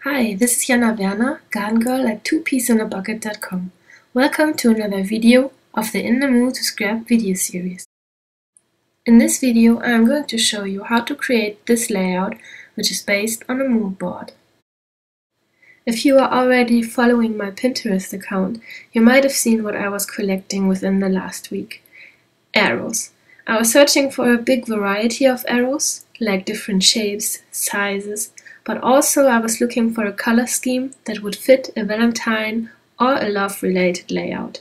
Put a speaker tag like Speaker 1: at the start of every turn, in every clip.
Speaker 1: Hi, this is Janna Werner, garden girl at 2piecinthebucket.com. Welcome to another video of the In the Mood to Scrap video series. In this video I am going to show you how to create this layout, which is based on a mood board. If you are already following my Pinterest account, you might have seen what I was collecting within the last week. Arrows. I was searching for a big variety of arrows, like different shapes, sizes, but also I was looking for a color scheme that would fit a Valentine or a love-related layout.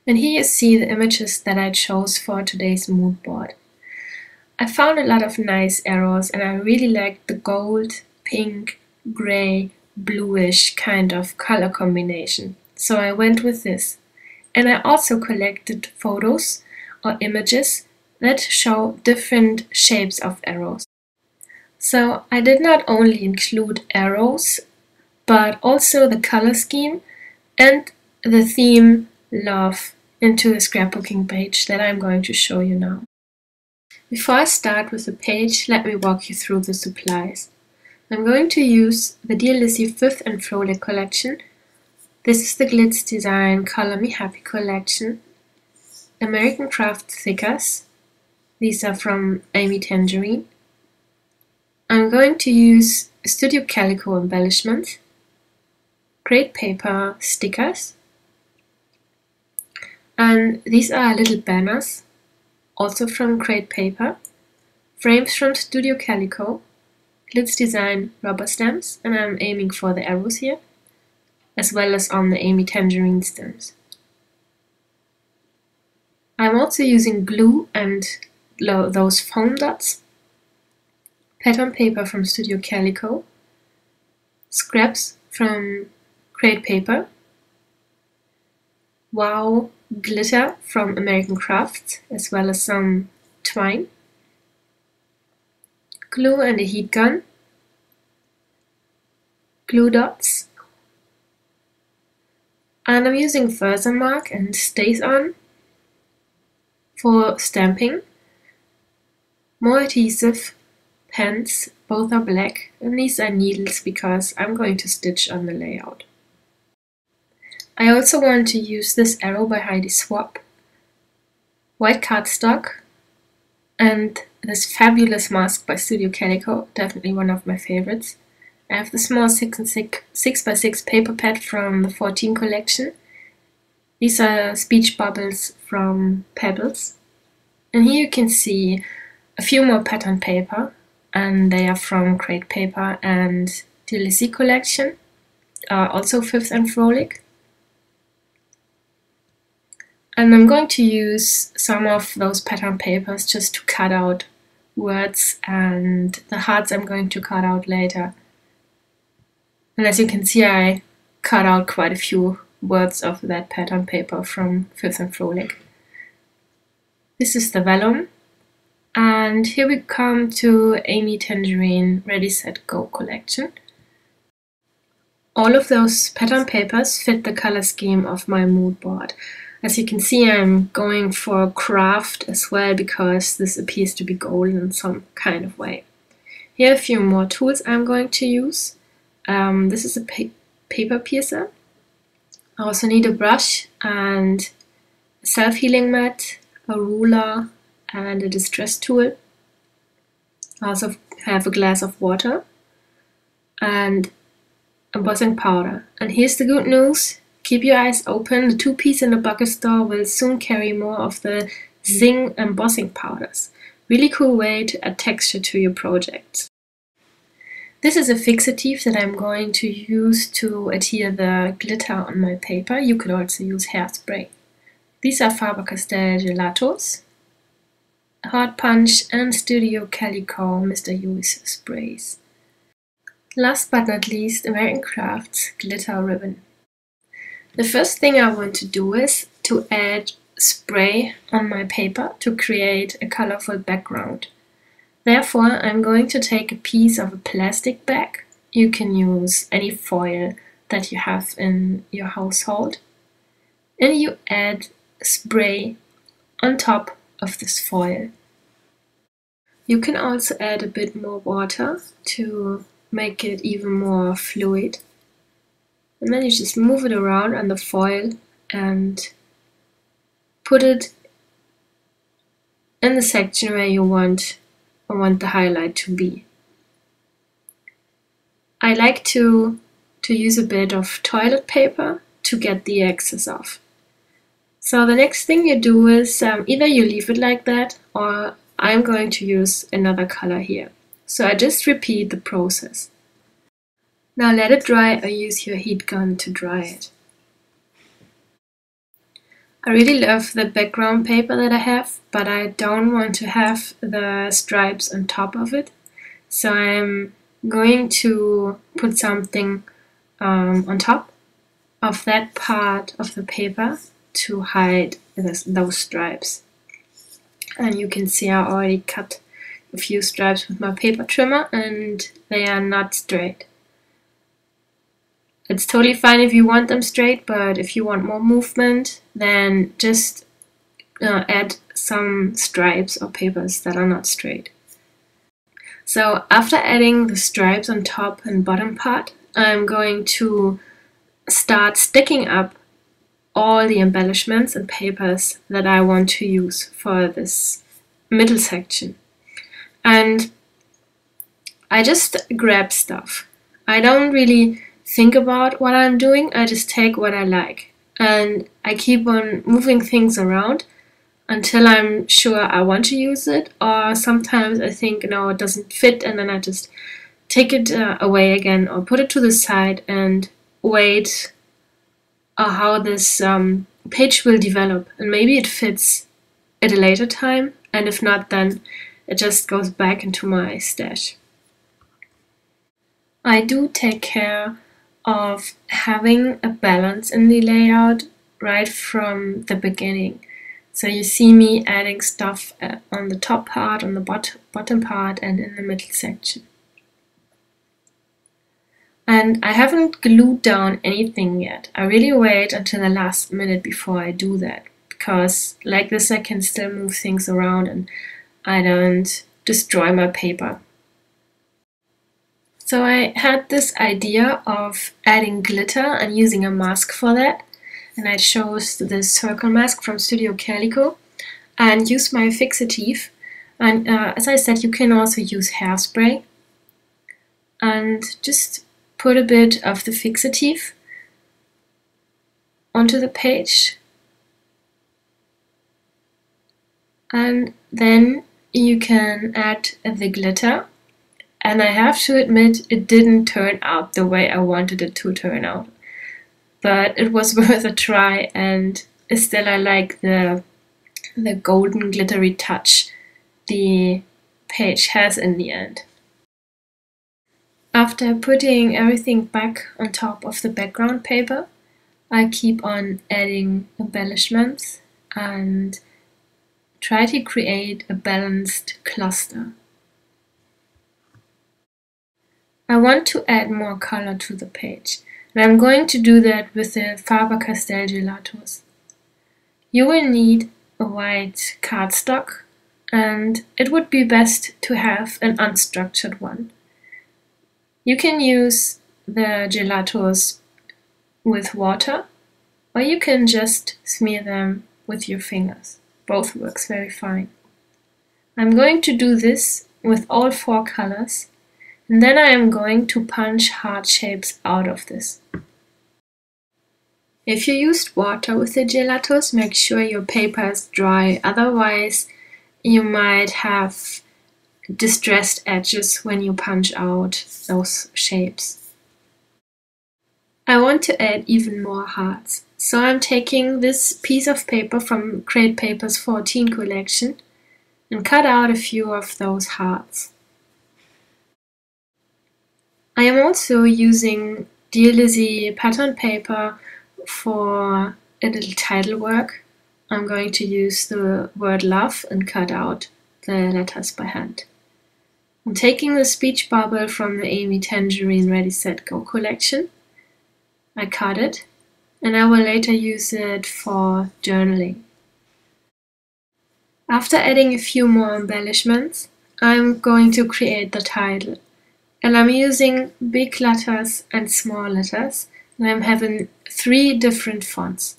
Speaker 1: And here you see the images that I chose for today's mood board. I found a lot of nice arrows and I really liked the gold, pink, gray, bluish kind of color combination. So I went with this. And I also collected photos or images that show different shapes of arrows. So I did not only include arrows, but also the color scheme and the theme love into the scrapbooking page that I'm going to show you now. Before I start with the page, let me walk you through the supplies. I'm going to use the Dear Lizzie 5th and Frolic collection. This is the Glitz Design Color Me Happy collection. American Craft stickers. These are from Amy Tangerine. I'm going to use Studio Calico embellishments, Great Paper stickers, and these are little banners, also from Great Paper, frames from Studio Calico, Glitz Design rubber stamps, and I'm aiming for the arrows here, as well as on the Amy Tangerine stems. I'm also using glue and those foam dots, pattern paper from Studio Calico, scraps from Great Paper, wow glitter from American Crafts, as well as some twine, glue and a heat gun, glue dots, and I'm using Versamark and StazOn for stamping, more adhesive, pens, both are black, and these are needles because I'm going to stitch on the layout. I also want to use this arrow by Heidi Swapp, white cardstock, and this fabulous mask by Studio Calico, definitely one of my favorites. I have the small 6x6 paper pad from the 14 collection. These are speech bubbles from Pebbles. And here you can see a few more pattern paper, and they are from Great Paper and the Lizzie collection, also 5th and Frolic. And I'm going to use some of those pattern papers just to cut out words, and the hearts I'm going to cut out later. And as you can see, I cut out quite a few words of that pattern paper from 5th and Frolic. This is the vellum. And here we come to Amy Tangerine Ready Set Go collection. All of those pattern papers fit the color scheme of my mood board. As you can see, I'm going for craft as well because this appears to be golden in some kind of way. Here are a few more tools I'm going to use. This is a paper piercer. I also need a brush and a self-healing mat, a ruler, and a distress tool. I also have a glass of water and embossing powder. And here's the good news. Keep your eyes open. The 2-piece in the bucket store will soon carry more of the Zing embossing powders. Really cool way to add texture to your projects. This is a fixative that I'm going to use to adhere the glitter on my paper. You could also use hairspray. These are Faber-Castell gelatos, Hot Punch, and Studio Calico Mr. Hughes sprays. Last but not least, American Crafts glitter ribbon. The first thing I want to do is to add spray on my paper to create a colorful background. Therefore, I'm going to take a piece of a plastic bag. You can use any foil that you have in your household. And you add spray on top of this foil. You can also add a bit more water to make it even more fluid. And then you just move it around on the foil and put it in the section where you want the highlight to be. I like to use a bit of toilet paper to get the excess off. So the next thing you do is either you leave it like that, or I'm going to use another color here. So I just repeat the process. Now let it dry or use your heat gun to dry it. I really love the background paper that I have, but I don't want to have the stripes on top of it. So I'm going to put something on top of that part of the paper to hide those stripes. And you can see I already cut a few stripes with my paper trimmer and they are not straight. It's totally fine if you want them straight, but if you want more movement, then just add some stripes or papers that are not straight. So after adding the stripes on top and bottom part, I'm going to start sticking up all the embellishments and papers that I want to use for this middle section. And I just grab stuff. I don't really think about what I'm doing, I just take what I like. And I keep on moving things around until I'm sure I want to use it, or sometimes I think, no, it doesn't fit, and then I just take it away again or put it to the side and wait how this page will develop, and maybe it fits at a later time, and if not, then it just goes back into my stash. I do take care of having a balance in the layout right from the beginning. So you see me adding stuff on the top part, on the bottom part, and in the middle section. And I haven't glued down anything yet. I really wait until the last minute before I do that, because like this I can still move things around and I don't destroy my paper. So I had this idea of adding glitter and using a mask for that, and I chose this circle mask from Studio Calico and used my fixative. And as I said, you can also use hairspray and just put a bit of the fixative onto the page, and then you can add the glitter. And I have to admit, it didn't turn out the way I wanted it to turn out, but it was worth a try, and still I like the golden glittery touch the page has in the end. After putting everything back on top of the background paper, I keep on adding embellishments and try to create a balanced cluster. I want to add more color to the page, and I'm going to do that with the Faber-Castell gelatos. You will need a white cardstock, and it would be best to have an unstructured one. You can use the gelatos with water, or you can just smear them with your fingers. Both works very fine. I'm going to do this with all 4 colors, and then I am going to punch heart shapes out of this. If you used water with the gelatos, make sure your paper is dry, otherwise you might have distressed edges when you punch out those shapes. I want to add even more hearts, so I'm taking this piece of paper from Crate Paper's 14 collection and cut out a few of those hearts. I am also using Dear Lizzy pattern paper for a little title work. I'm going to use the word love and cut out the letters by hand. I'm taking the speech bubble from the Amy Tangerine Ready Set Go collection. I cut it, and I will later use it for journaling. After adding a few more embellishments, I'm going to create the title. And I'm using big letters and small letters, and I'm having 3 different fonts.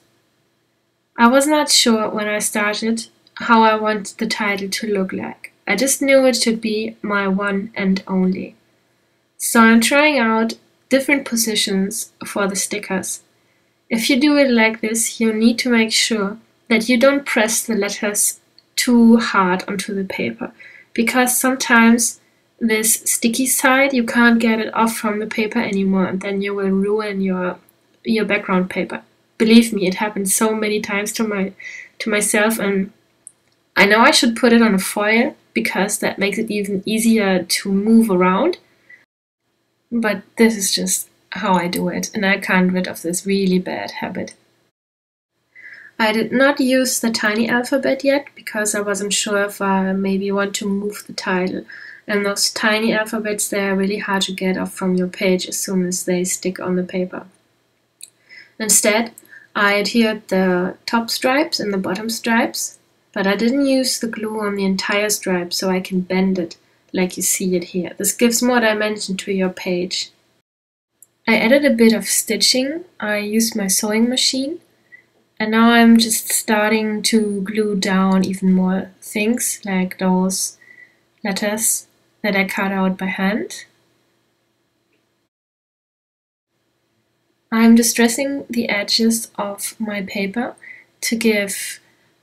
Speaker 1: I was not sure when I started how I want the title to look like. I just knew it should be my one and only. So I'm trying out different positions for the stickers. If you do it like this, you need to make sure that you don't press the letters too hard onto the paper, because sometimes this sticky side, you can't get it off from the paper anymore, and then you will ruin your background paper. Believe me, it happened so many times to myself, and I know I should put it on a foil because that makes it even easier to move around. But this is just how I do it, and I can't get rid of this really bad habit. I did not use the tiny alphabet yet because I wasn't sure if I maybe want to move the title. And those tiny alphabets, they are really hard to get off from your page as soon as they stick on the paper. Instead, I adhered the top stripes and the bottom stripes, but I didn't use the glue on the entire stripe so I can bend it like you see it here. This gives more dimension to your page. I added a bit of stitching. I used my sewing machine, and now I'm just starting to glue down even more things, like those letters that I cut out by hand. I'm distressing the edges of my paper to give,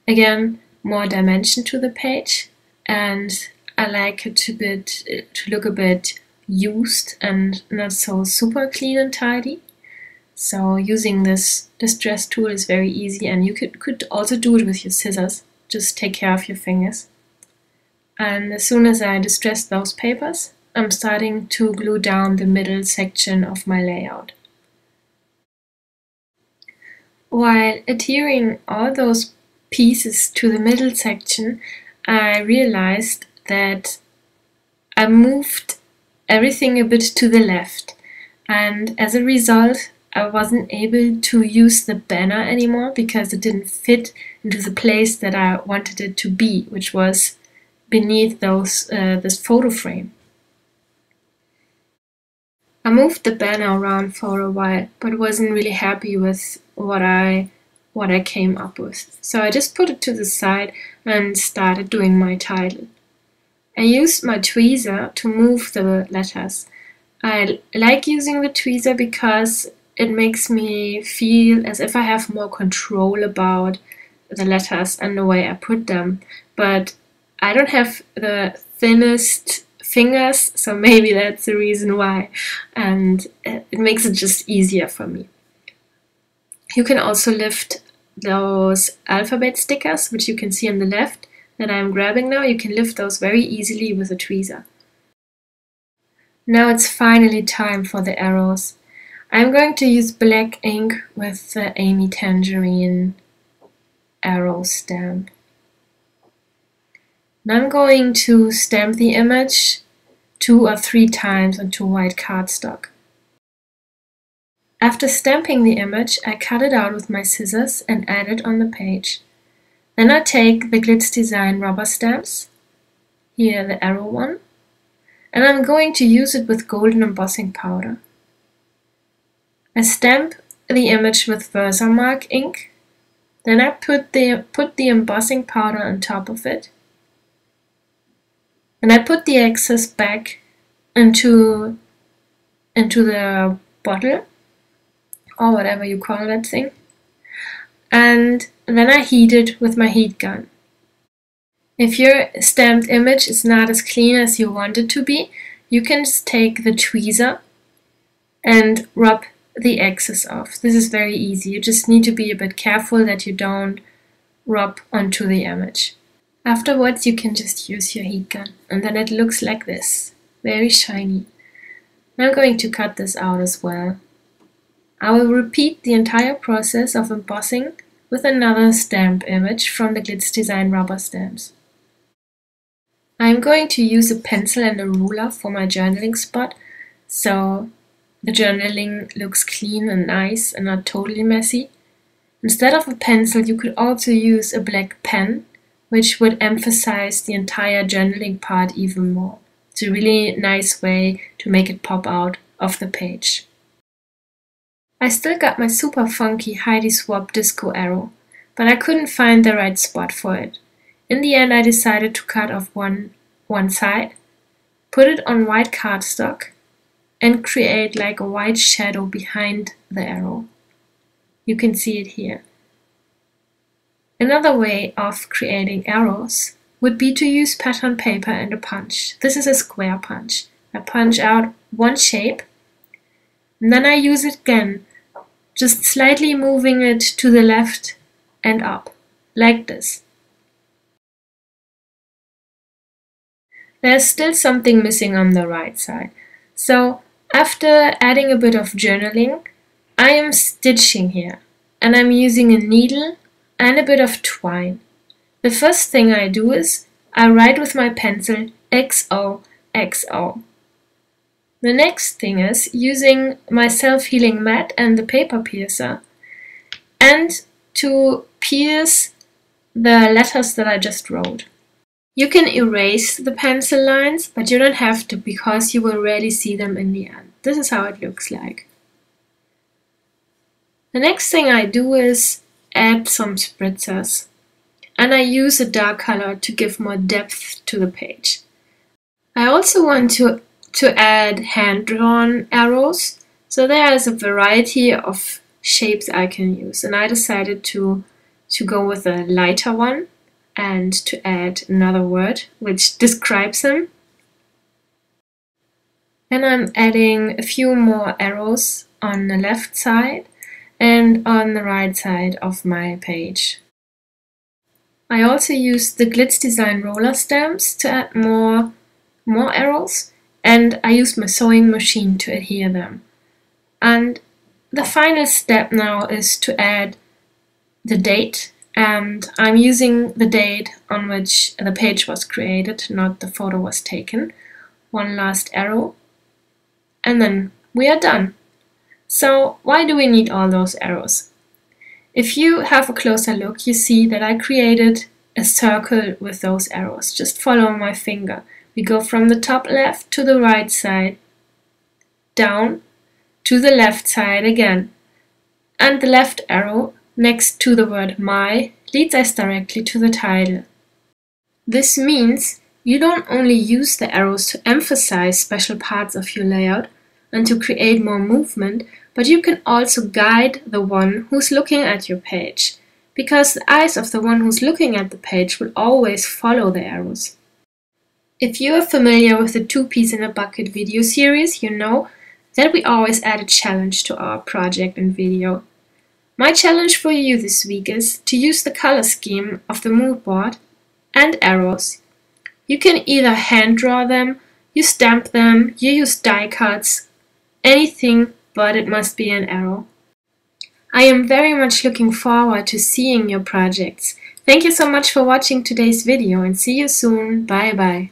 Speaker 1: again, more dimension to the page, and I like it to look a bit used and not so super clean and tidy. So using this distress tool is very easy, and you could also do it with your scissors. Just take care of your fingers. And as soon as I distress those papers, I'm starting to glue down the middle section of my layout. While adhering all those pieces to the middle section, I realized that I moved everything a bit to the left, and as a result I wasn't able to use the banner anymore because it didn't fit into the place that I wanted it to be, which was beneath this photo frame. I moved the banner around for a while, but wasn't really happy with what I came up with. So I just put it to the side and started doing my title. I used my tweezer to move the letters. I like using the tweezer because it makes me feel as if I have more control about the letters and the way I put them. But I don't have the thinnest fingers, so maybe that's the reason why, and it makes it just easier for me. You can also lift those alphabet stickers, which you can see on the left, that I'm grabbing now. You can lift those very easily with a tweezer. Now it's finally time for the arrows. I'm going to use black ink with the Amy Tangerine arrow stamp. Now I'm going to stamp the image 2 or 3 times onto white cardstock. After stamping the image, I cut it out with my scissors and add it on the page. Then I take the Glitz Design rubber stamps, here the arrow one, and I'm going to use it with golden embossing powder. I stamp the image with Versamark ink, then I put the embossing powder on top of it, and I put the excess back into the bottle, or whatever you call that thing, and then I heat it with my heat gun. If your stamped image is not as clean as you want it to be, you can just take the tweezer and rub the excess off. This is very easy. You just need to be a bit careful that you don't rub onto the image. Afterwards, you can just use your heat gun, and then it looks like this, very shiny. I'm going to cut this out as well. I will repeat the entire process of embossing with another stamp image from the Glitz Design rubber stamps. I'm going to use a pencil and a ruler for my journaling spot, so the journaling looks clean and nice and not totally messy. Instead of a pencil, you could also use a black pen, which would emphasize the entire journaling part even more. It's a really nice way to make it pop out of the page. I still got my super funky Heidi Swap disco arrow, but I couldn't find the right spot for it. In the end, I decided to cut off one side, put it on white cardstock, and create like a white shadow behind the arrow. You can see it here. Another way of creating arrows would be to use pattern paper and a punch. This is a square punch. I punch out one shape, and then I use it again, just slightly moving it to the left and up, like this. There's still something missing on the right side. So after adding a bit of journaling, I am stitching here, and I'm using a needle and a bit of twine. The first thing I do is I write with my pencil XOXO. The next thing is using my self-healing mat and the paper piercer and to pierce the letters that I just wrote. You can erase the pencil lines, but you don't have to because you will rarely see them in the end. This is how it looks like. The next thing I do is add some spritzers, and I use a dark color to give more depth to the page. I also want to add hand-drawn arrows, so there is a variety of shapes I can use, and I decided to go with a lighter one and to add another word which describes them. And I'm adding a few more arrows on the left side and on the right side of my page. I also used the Glitz Design roller stamps to add more arrows, and I used my sewing machine to adhere them. And the final step now is to add the date, and I'm using the date on which the page was created, not the photo was taken. One last arrow, and then we are done. So why do we need all those arrows? If you have a closer look, you see that I created a circle with those arrows. Just follow my finger. We go from the top left to the right side, down to the left side again. And the left arrow next to the word my leads us directly to the title. This means you don't only use the arrows to emphasize special parts of your layout and to create more movement, but you can also guide the one who's looking at your page, because the eyes of the one who's looking at the page will always follow the arrows. If you are familiar with the 2 Peas in a Bucket video series, you know that we always add a challenge to our project and video. My challenge for you this week is to use the color scheme of the mood board and arrows. You can either hand draw them, you stamp them, you use die cuts, anything, but it must be an arrow. I am very much looking forward to seeing your projects. Thank you so much for watching today's video and see you soon. Bye bye.